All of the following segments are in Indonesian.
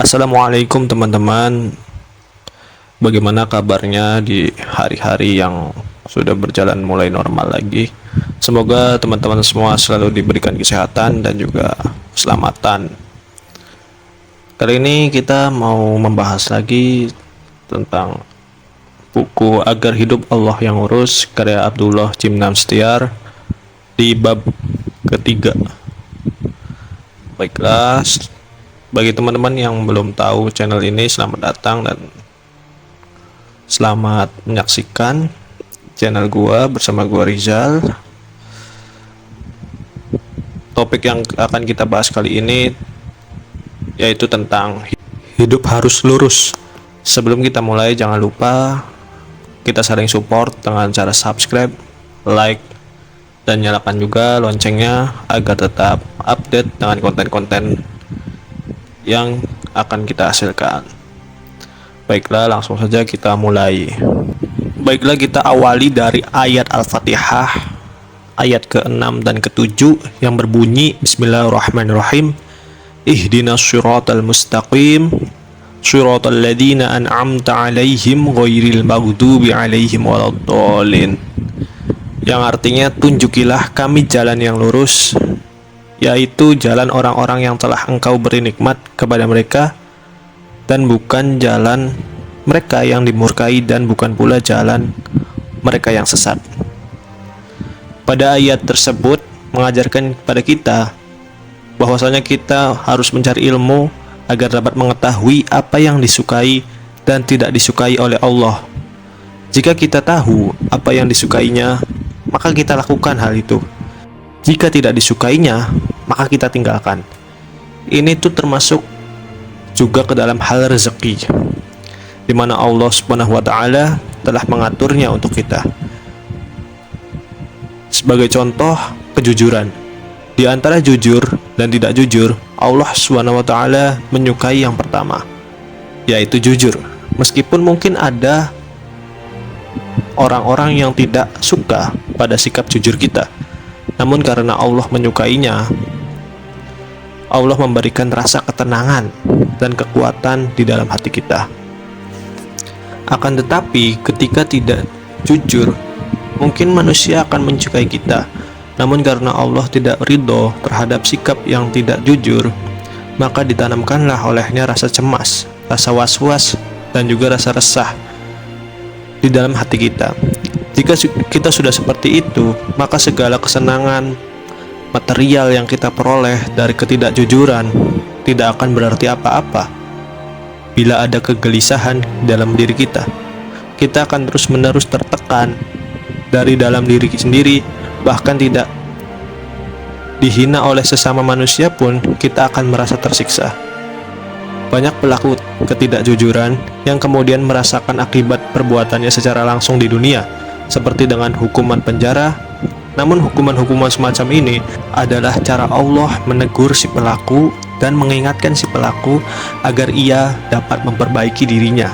Assalamualaikum teman-teman. Bagaimana kabarnya di hari-hari yang sudah berjalan mulai normal lagi? Semoga teman-teman semua selalu diberikan kesehatan dan juga keselamatan. Kali ini kita mau membahas lagi tentang buku Agar Hidup Allah Yang Urus karya Abdullah Jimnam Setiar di bab ketiga. Baiklah, bagi teman-teman yang belum tahu channel ini, selamat datang dan selamat menyaksikan channel gua bersama gua Rizal. Topik yang akan kita bahas kali ini yaitu tentang hidup harus lurus. Sebelum kita mulai, jangan lupa kita saling support dengan cara subscribe, like, dan nyalakan juga loncengnya agar tetap update dengan konten-konten yang akan kita hasilkan. Baiklah, langsung saja kita mulai. Baiklah, kita awali dari ayat Al-Fatihah ayat ke-6 dan ke-7 yang berbunyi Bismillahirrahmanirrahim. Ihdinas siratal mustaqim siratal ladzina an'amta 'alaihim ghairil maghdubi 'alaihim waladdallin. Yang artinya, tunjukilah kami jalan yang lurus, yaitu jalan orang-orang yang telah engkau beri nikmat kepada mereka, dan bukan jalan mereka yang dimurkai, dan bukan pula jalan mereka yang sesat. Pada ayat tersebut mengajarkan kepada kita bahwasanya kita harus mencari ilmu agar dapat mengetahui apa yang disukai dan tidak disukai oleh Allah. Jika kita tahu apa yang disukainya, maka kita lakukan hal itu. Jika tidak disukainya, maka kita tinggalkan. Ini tuh termasuk juga ke dalam hal rezeki, di mana Allah Subhanahu wa taala telah mengaturnya untuk kita. Sebagai contoh, kejujuran. Di antara jujur dan tidak jujur, Allah Subhanahu wa taala menyukai yang pertama, yaitu jujur. Meskipun mungkin ada orang-orang yang tidak suka pada sikap jujur kita, namun karena Allah menyukainya, Allah memberikan rasa ketenangan dan kekuatan di dalam hati kita. Akan tetapi, ketika tidak jujur, mungkin manusia akan menyukai kita, namun karena Allah tidak ridho terhadap sikap yang tidak jujur, maka ditanamkanlah olehnya rasa cemas, rasa was-was, dan juga rasa resah di dalam hati kita. Jika kita sudah seperti itu, maka segala kesenangan material yang kita peroleh dari ketidakjujuran tidak akan berarti apa-apa. Bila ada kegelisahan dalam diri kita, kita akan terus-menerus tertekan dari dalam diri sendiri. Bahkan tidak dihina oleh sesama manusia pun, kita akan merasa tersiksa. Banyak pelaku ketidakjujuran yang kemudian merasakan akibat perbuatannya secara langsung di dunia, seperti dengan hukuman penjara. Namun hukuman-hukuman semacam ini adalah cara Allah menegur si pelaku dan mengingatkan si pelaku agar ia dapat memperbaiki dirinya.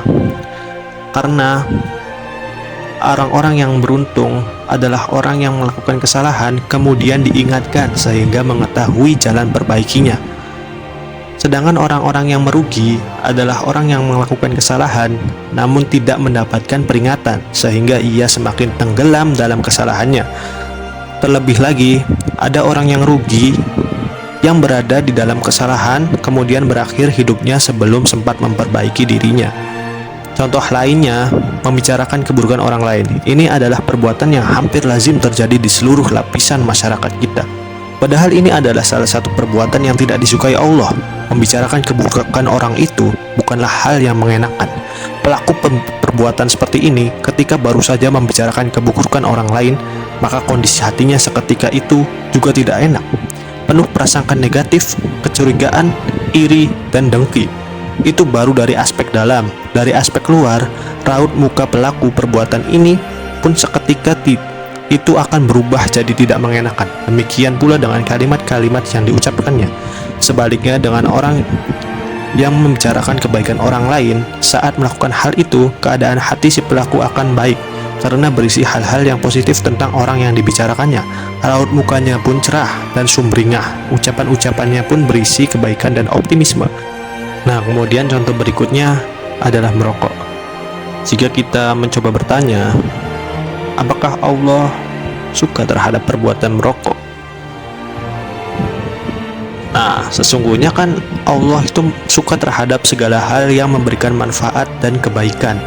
Karena orang-orang yang beruntung adalah orang yang melakukan kesalahan kemudian diingatkan sehingga mengetahui jalan perbaikinya. Sedangkan orang-orang yang merugi adalah orang yang melakukan kesalahan namun tidak mendapatkan peringatan sehingga ia semakin tenggelam dalam kesalahannya. Terlebih lagi, ada orang yang rugi yang berada di dalam kesalahan kemudian berakhir hidupnya sebelum sempat memperbaiki dirinya. Contoh lainnya, membicarakan keburukan orang lain. Ini adalah perbuatan yang hampir lazim terjadi di seluruh lapisan masyarakat kita. Padahal ini adalah salah satu perbuatan yang tidak disukai Allah. Membicarakan keburukan orang itu bukanlah hal yang mengenakan. Pelaku perbuatan seperti ini ketika baru saja membicarakan keburukan orang lain, maka kondisi hatinya seketika itu juga tidak enak. Penuh prasangka negatif, kecurigaan, iri, dan dengki. Itu baru dari aspek dalam. Dari aspek luar, raut muka pelaku perbuatan ini pun seketika itu akan berubah jadi tidak mengenakan. Demikian pula dengan kalimat-kalimat yang diucapkannya. Sebaliknya, dengan orang yang membicarakan kebaikan orang lain, saat melakukan hal itu, keadaan hati si pelaku akan baik karena berisi hal-hal yang positif tentang orang yang dibicarakannya. Raut mukanya pun cerah dan sumringah. Ucapan-ucapannya pun berisi kebaikan dan optimisme. Nah, kemudian contoh berikutnya adalah merokok. Jika kita mencoba bertanya, apakah Allah suka terhadap perbuatan merokok? Nah, sesungguhnya kan Allah itu suka terhadap segala hal yang memberikan manfaat dan kebaikan.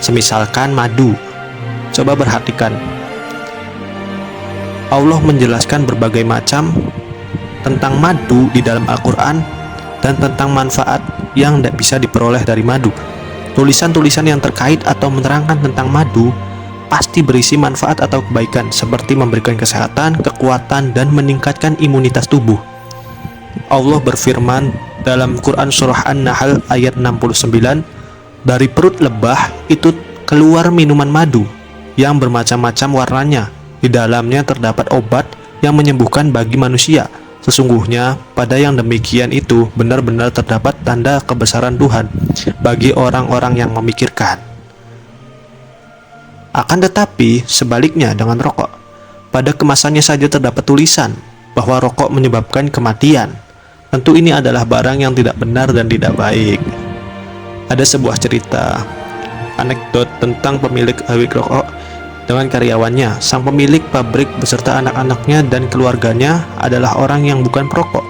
Semisalkan madu. Coba perhatikan. Allah menjelaskan berbagai macam tentang madu di dalam Al-Quran dan tentang manfaat yang tidak bisa diperoleh dari madu. Tulisan-tulisan yang terkait atau menerangkan tentang madu pasti berisi manfaat atau kebaikan, seperti memberikan kesehatan, kekuatan, dan meningkatkan imunitas tubuh. Allah berfirman dalam Quran Surah An-Nahl ayat 69, dari perut lebah itu keluar minuman madu yang bermacam-macam warnanya. Di dalamnya terdapat obat yang menyembuhkan bagi manusia. Sesungguhnya pada yang demikian itu benar-benar terdapat tanda kebesaran Tuhan bagi orang-orang yang memikirkan. Akan tetapi sebaliknya dengan rokok, pada kemasannya saja terdapat tulisan bahwa rokok menyebabkan kematian. Tentu ini adalah barang yang tidak benar dan tidak baik. Ada sebuah cerita anekdot tentang pemilik pabrik rokok dengan karyawannya. Sang pemilik pabrik beserta anak-anaknya dan keluarganya adalah orang yang bukan perokok.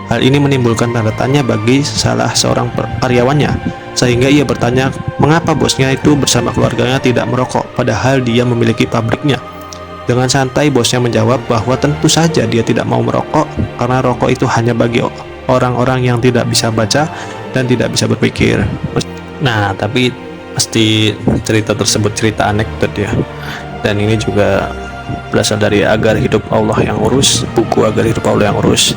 Hal ini menimbulkan tanda tanya bagi salah seorang karyawannya, sehingga ia bertanya mengapa bosnya itu bersama keluarganya tidak merokok padahal dia memiliki pabriknya. Dengan santai bosnya menjawab bahwa tentu saja dia tidak mau merokok karena rokok itu hanya bagi orang-orang yang tidak bisa baca dan tidak bisa berpikir. Nah, tapi pasti cerita tersebut cerita anekdot ya, dan ini juga berasal dari Agar Hidup Allah yang Urus, buku Agar Hidup Allah yang Urus.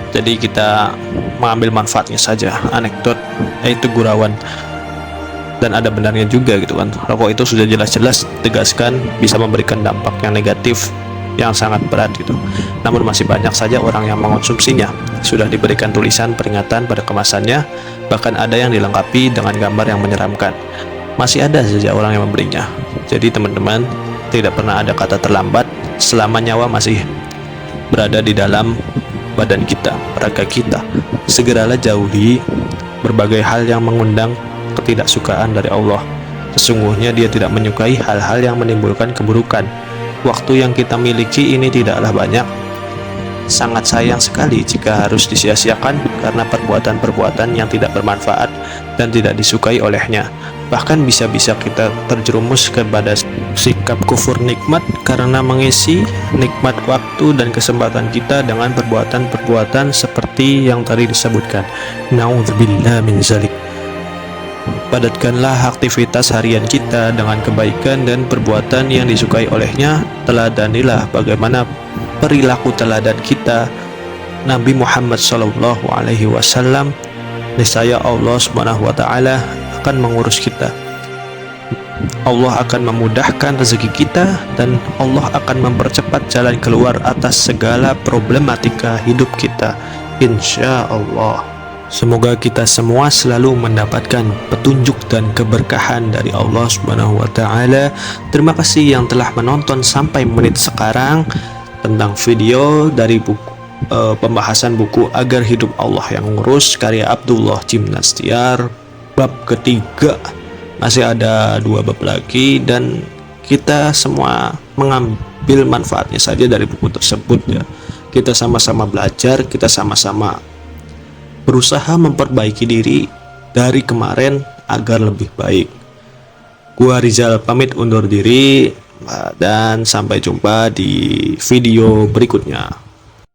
Jadi kita mengambil manfaatnya saja. Anekdot itu gurauan dan ada benarnya juga gitu kan. Rokok itu sudah jelas-jelas tegaskan bisa memberikan dampak yang negatif yang sangat berat gitu. Namun masih banyak saja orang yang mengonsumsinya. Sudah diberikan tulisan peringatan pada kemasannya, bahkan ada yang dilengkapi dengan gambar yang menyeramkan. Masih ada saja orang yang membelinya. Jadi teman-teman, tidak pernah ada kata terlambat selama nyawa masih berada di dalam badan kita, raga kita. Segeralah jauhi berbagai hal yang mengundang ketidaksukaan dari Allah. Sesungguhnya Dia tidak menyukai hal-hal yang menimbulkan keburukan. Waktu yang kita miliki ini tidaklah banyak. Sangat sayang sekali jika harus disia-siakan karena perbuatan-perbuatan yang tidak bermanfaat dan tidak disukai olehnya. Bahkan bisa-bisa kita terjerumus kepada sikap kufur nikmat karena mengisi nikmat waktu dan kesempatan kita dengan perbuatan-perbuatan seperti yang tadi disebutkan. Na'udzubillah min zalik. Padatkanlah aktivitas harian kita dengan kebaikan dan perbuatan yang disukai olehnya. Teladanilah bagaimana perilaku teladan kita Nabi Muhammad SAW. Niscaya Allah Subhanahu wa Ta'ala akan mengurus kita. Allah akan memudahkan rezeki kita dan Allah akan mempercepat jalan keluar atas segala problematika hidup kita, insya Allah. Semoga kita semua selalu mendapatkan petunjuk dan keberkahan dari Allah Subhanahu wa Ta'ala. Terima kasih yang telah menonton sampai menit sekarang tentang video dari pembahasan buku Agar Hidup Allah yang Urus karya Abdullah Jimnastiar, bab ketiga. Masih ada 2 bab lagi dan kita semua mengambil manfaatnya saja dari buku tersebut ya. Kita sama-sama belajar, kita sama-sama berusaha memperbaiki diri dari kemarin agar lebih baik. Gua Rizal pamit undur diri dan sampai jumpa di video berikutnya.